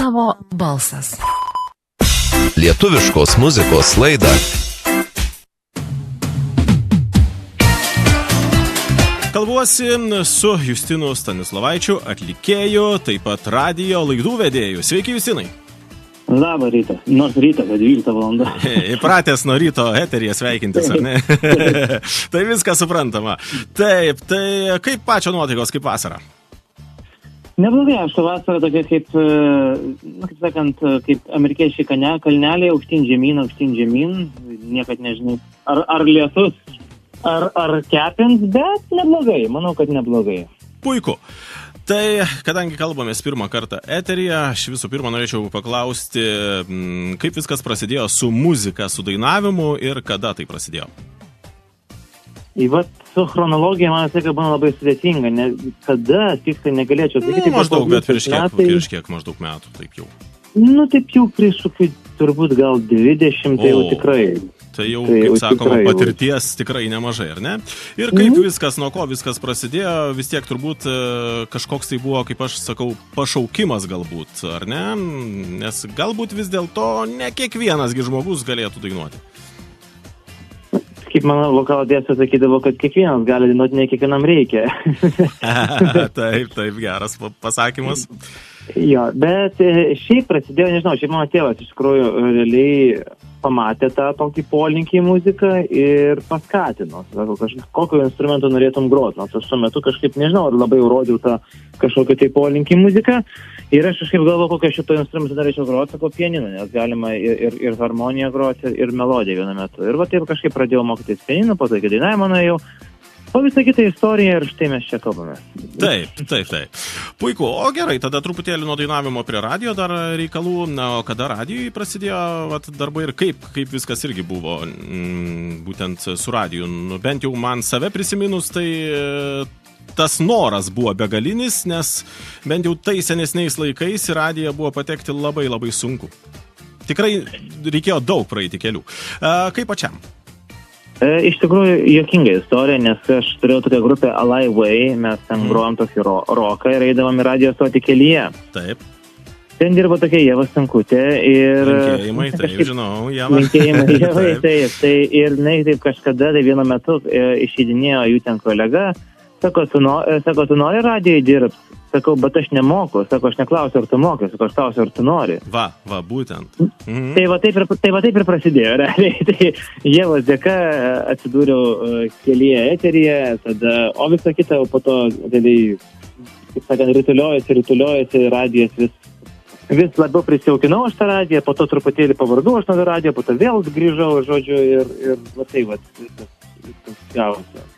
Tavo balsas. Lietuviškos muzikos laidą. Kalbuosi su Justinu Stanislavaičiu, atlikėju, taip pat radijo laidų vedėju. Sveiki, Justinai. Labą rytą. Nors rytą, kad 12 valandą. Įpratęs nuo ryto eteryje sveikintis, ar ne? Tai viskas suprantama. Taip, tai kaip pačio nuotaikos, kaip vasara? Neblogai, aš tą vasarą tokia kaip, kaip sakant, kaip amerikiečiai kalneliai, aukštyn žemyn, niekad nežinai, ar lietus, ar kepins, bet neblogai, manau, kad neblogai. Puiku. Tai, kadangi kalbamės pirmą kartą eteryje, aš visų pirma norėčiau paklausti, kaip viskas prasidėjo su muzika, su dainavimu ir kada tai prasidėjo? Su chronologija, man atsaka, būna labai sudėtinga, nes kada tiksliai negalėčiau sakyti. Maždaug, bet prieš kiek maždaug metų, taip jau. Taip jau prieš turbūt gal 20, tai jau tikrai. Tai jau, kaip sakoma, patirties tikrai nemažai, ar ne? Ir kaip viskas, nuo ko viskas prasidėjo, vis tiek turbūt kažkoks tai buvo, kaip aš sakau, pašaukimas galbūt, ar ne? Nes galbūt vis dėlto ne kiekvienasgi žmogus galėtų dainuoti. Kaip mano vokalo dėstytojas sakydavo, kad kiekvienas gali dainuoti, ne kiekvienam reikia. Taip, geras pasakymas. Jo, bet šiaip prasidėjo, nežinau, šiaip mano tėvas iš tikrųjų realiai pamatė tą tokį polinkį į muziką ir paskatino. Kokio instrumento norėtum groti. Nors aš šiuo metu kažkaip, nežinau, ar labai rodžiau tą kažkokį tai polinkį į muziką. Ir aš kažkaip galvoju, kokią šito instrumentą norėčiau groti, sako pianiną, nes galima ir harmoniją groti, ir melodiją vienu metu. Ir va taip kažkaip pradėjau mokytis pianiną, po to iki dainavimo nuėjau. O visą kitą istoriją ir štai mes čia kalbame. Taip. Puiku. O gerai, tada truputėlį nuo dainavimo prie radijo dar reikalų. Na, o kada radijui prasidėjo darbai ir kaip viskas irgi buvo būtent su radiju? Bent jau man save prisiminus, tai tas noras buvo begalinis, nes bent jau tai senesniais laikais į radiją buvo patekti labai labai sunku. Tikrai reikėjo daug praeiti kelių. Kaip pačiam? Iš tikrųjų, juokinga istorija, nes aš turėjau tokią grupę Alive Way, mes ten grojom tokį roką ir eidavom į radijo stotį kelyje. Taip. Ten dirbo tokia Ieva Stankutė ir... Linkėjimai, taip, žinau, Ieva. Linkėjimai, Ievai, taip. Ir taip kažkada, tai vienu metu išeidinėjo jų ten kolega, sako, tu nori radijai dirbti? Sakau, bet aš nemoku, sako, aš neklausiu, ar tu moki, sako, aš klausiu, ar tu nori. Va, būtent. Tai va taip ir prasidėjo, realiai. Tai Ievos dėka atsidūriau kelyje eteryje, tada, o visą kitą po to, realiai, kaip sakant, rituliuojasi, radijas vis labiau prisijaukinau aš tą radiją, po to truputėlį pavardų aš nuo radijo, po to vėl grįžau, žodžiu, ir va tai, viskas gavosi.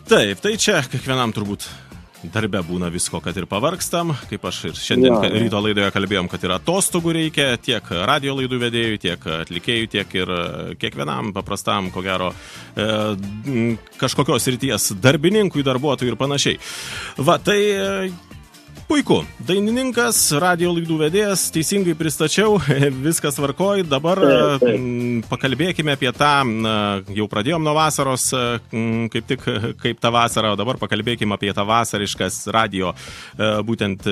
Taip, tai čia kiekvienam turbūt darbe būna visko, kad ir pavargstam, kaip aš ir šiandien ryto laidoje kalbėjom, kad ir atostogų reikia tiek radio laidų vedėjų, tiek atlikėjų, tiek ir kiekvienam paprastam, ko gero, kažkokios srities darbininkui, darbuotojui ir panašiai. Va, tai puiku. Dainininkas, radio laidų vedėjas, teisingai pristačiau, viskas tvarkoj. Dabar pakalbėkime apie tą, jau pradėjom nuo vasaros, kaip tą vasarą, o dabar pakalbėkime apie tą vasariškas radio, būtent,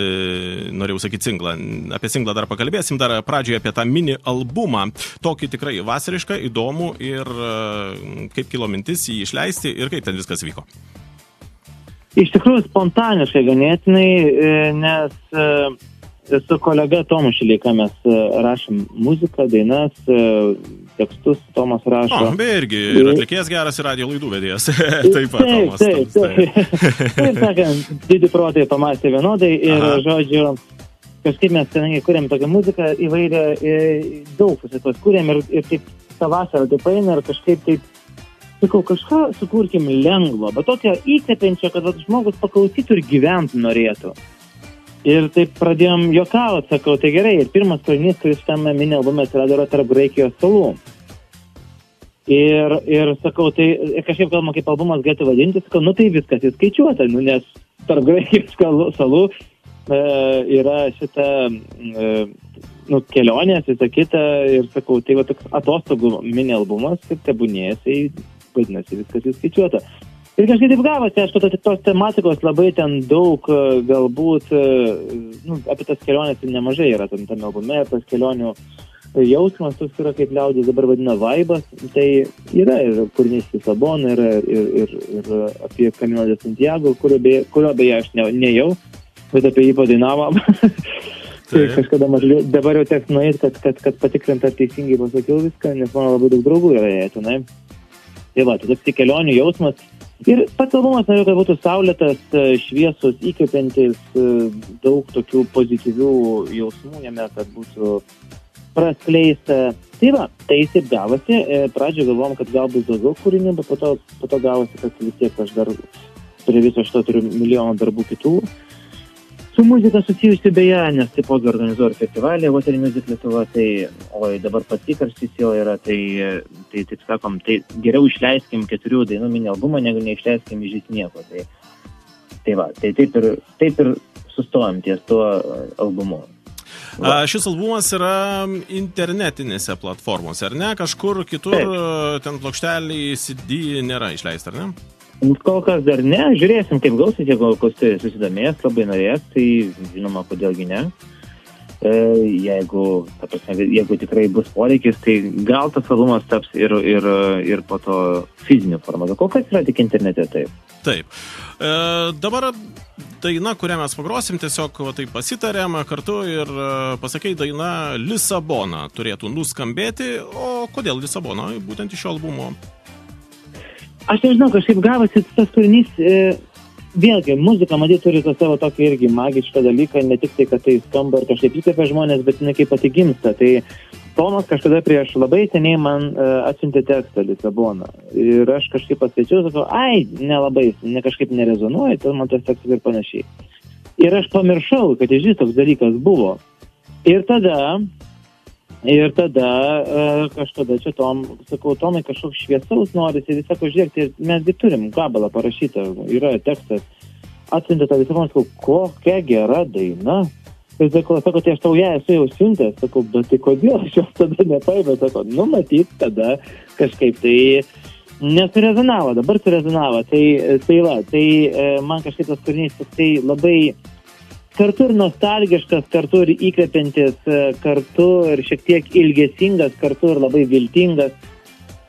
norėjau sakyti, singlą. Apie singlą dar pakalbėsim, dar pradžioje apie tą mini albumą. Tokį tikrai vasarišką, įdomų ir kaip kilo mintis jį išleisti ir kaip ten viskas vyko. Iš tikrųjų spontaniškai ganėtinai, nes su kolega Tomu Šileika mes rašom muziką, dainas, tekstus Tomas rašo. Beje, irgi ir atlikėjas geras ir radio laidų vedėjas. Taip pat Tomas. Taip sakant, didi protai pamąstė vienodai ir, žodžiu, kažkaip mes tenai kūrėm tokią muziką įvairią, daug susitos kūrėm ir taip tą vasarą taip eina ir kažkaip taip sakau, kažką sukurkim lengvo, bet tokio įkvepiančio, kad žmogus paklausytų ir gyventų norėtų. Ir taip pradėjom juokauti, sakau, tai gerai. Ir pirmas kūrinys, kuris tame mini albume atsirado, yra Tarp Graikijos salų. Ir sakau, tai kažkaip kalbama, kaip albumas galėtų vadinti, sakau, tai viskas įskaičiuota, nes Tarp Graikijos salų yra šita kelionės, visą kitą. Ir sakau, tai va toks atostogų mini albumas, kaip tebūnė, jisai vadinasi, viskas įskaičiuota. Ir kažkaip taip gavosi, aišku, tos tematikos labai ten daug, galbūt, apie tas keliones nemažai yra tam albume, tas kelionių jausmas, toks yra, kaip liaudis dabar vadina vaibas, tai yra ir kūrinys Lisabona, yra ir apie Camino de Santiago, kurio beje aš nejau, bet apie jį padainavom. Tai kažkada mažliau, dabar jau teks nueiti, kad patikrint, ar teisingai pasakiau viską, nes mano labai daug draugų yra jie tenai. Tai va, tai toks kelionių jausmas. Ir pats albumas norėjau, kad būtų saulėtas, šviesus, įkvepiantis, daug tokių pozityvių jausmų jame, kad būtų praskleista. Tai va, tai taip gavosi. Pradžioje galvom, kad gal bus daugiau kūrinių, bet po to gavosi, kad vis tiek aš dar prie viso šito turiu milijoną darbų kitų. Su muzika susijusi beje, nes taipogi organizuoju festivalį Water Music Lietuva, tai dabar pats įkarštis jo yra, tai taip sakom, tai geriau išleiskim 4 dainų mini albumą, negu neišleiskim iš nieko. Tai va, tai taip ir sustojom ties tuo albumu. Šis albumas yra internetinėse platformose, ar ne? Kažkur kitur ten plokštelį CD nėra išleista, ar ne? Kol kas dar ne, žiūrėsim, kaip gausis, jeigu susidomės, labai norės, tai žinoma, kodėlgi ne. Jeigu tikrai bus poreikis, tai gal tas albumas taps ir po to fiziniu formatu. Kol kas yra tik internete, taip. Taip. Dabar daina, kurią mes pagrosim, tiesiog taip pasitarėm kartu ir pasakei, daina Lisabona turėtų nuskambėti, o kodėl Lisabona, būtent iš šio albumo? Aš nežinau, kažkaip gavosi tas kūrinys, vėlgi, muzika, matyt, turi tą savo tokį irgi magišką dalyką, ne tik tai, kad tai skamba ir kažkaip įkvepia žmonės, bet ne kaip pati gimsta. Tai Tomas kažkada prieš labai seniai man atsiuntė tekstą Lisabona. Ir aš kažkaip paskaičiau, sakau, nelabai, kažkaip nerezonuoja, tai man tas tekstas ir panašiai. Ir aš pamiršau, kad iš vis toks dalykas buvo. Ir tada kažkada čia sakau, Tomai kažkoks šviesaus norisi ir jis sako, žiūrėk, mesgi turim gabalą parašytą, yra tekstas, atsiuntė tą Lisaboną, sakau, kokia gera daina. Ir sako, tai aš tau ją esu jau siuntęs, sakau, bet tai kodėl aš jos tada nepaėmė, sako, matyt, tada kažkaip tai nesurezonavo, dabar surezonavo, tai man kažkaip tas kūrinys tai labai kartu ir nostalgiškas, kartu ir įkvepiantis, kartu ir šiek tiek ilgesingas, kartu ir labai viltingas.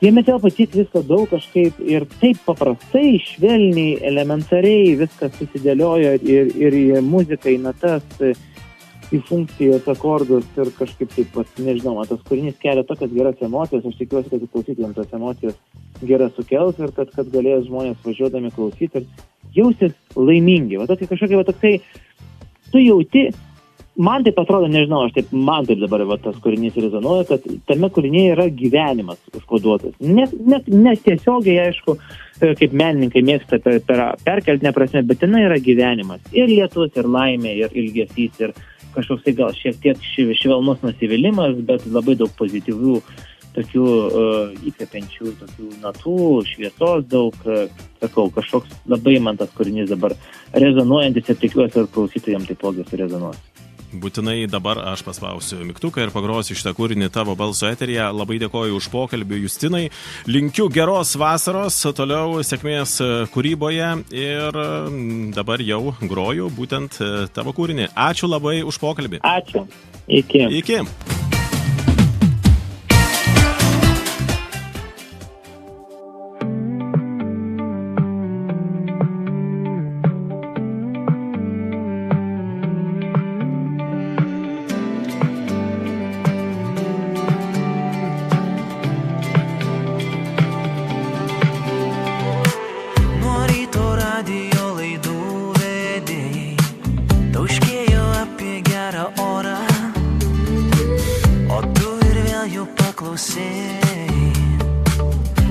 Jame telpa tiek visko daug kažkaip ir taip paprastai, švelniai, elementariai viskas susidėliojo ir į muziką, į natas, į funkcijas, akordus ir kažkaip taip, nežinau, tas kūrinys kelia tokias geras emocijas, aš tikiuosi, kad klausytojams tas emocijas geras sukels ir kad galės žmonės važiuodami klausyti ir jausis laimingi. Toksai tu jauti, man taip atrodo, nežinau, man taip dabar tas kūrinys rezonuoja, kad tame kūrinyje yra gyvenimas užkoduotas. Ne tiesiogiai, aišku, kaip menininkai mėgsta perkeltinę prasme, bet ten yra gyvenimas. Ir lietus, ir laimė, ir ilgesys, ir kažkoks tai gal šiek tiek švelnus nusivylimas, bet labai daug pozityvių tokių įkvepiančių, tokių natų, šviesos daug, sakau, kažkoks labai man tas kūrinys dabar rezonuojantis ir tikiuosi, ir klausytojams taipogi surezonuos. Būtinai dabar aš paspausiu mygtuką ir pagrosiu šitą kūrinį tavo balso eteryje. Labai dėkoju už pokalbį, Justinai. Linkiu geros vasaros, toliau sėkmės kūryboje ir dabar jau groju būtent tavo kūrinį. Ačiū labai už pokalbį. Ačiū. Iki. Iki.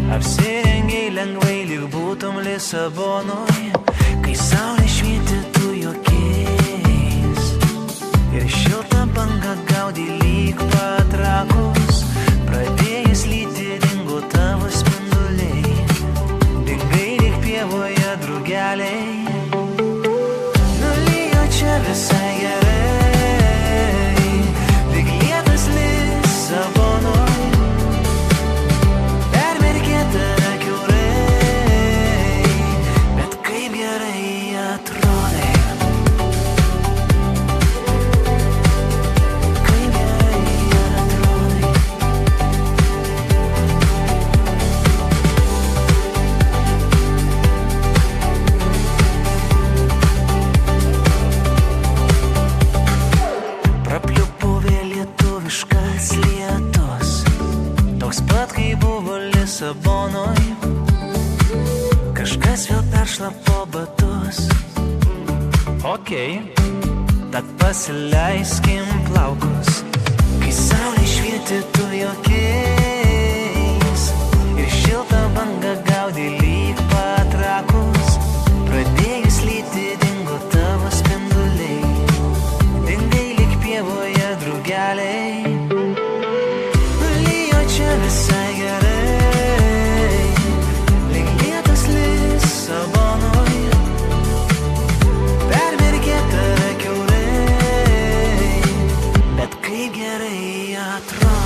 Apsirengiai lengvai, lyg būtum Lisabonoj, kai saulė švieti tu juokiais. Ir šiltą bangą gaudį lyg patrakus, pradėjus lyti dingo tavo spinduliai. Dingai lyg pievoje drugeliai, nulijo čia visai gerai, lyg lietus Lisabonoj. Prapliupuvė lietuviškas lietus, toks pat kai buvo Lisabonoj. Kažkas vėl peršlapo batus. Okei, tad pasileiskim plaukus, kai saulė švieti tu jokiais ir šiltą bangą gaudė lyg patrakus. Pradėjus lyti dingo tavo spinduliai, dingai lyg pievoje drugeliai. Nulijo čia visai gerai, lyg lietus Lisabonoj. Permerkė tave kiaurai, bet kaip gerai atrodo.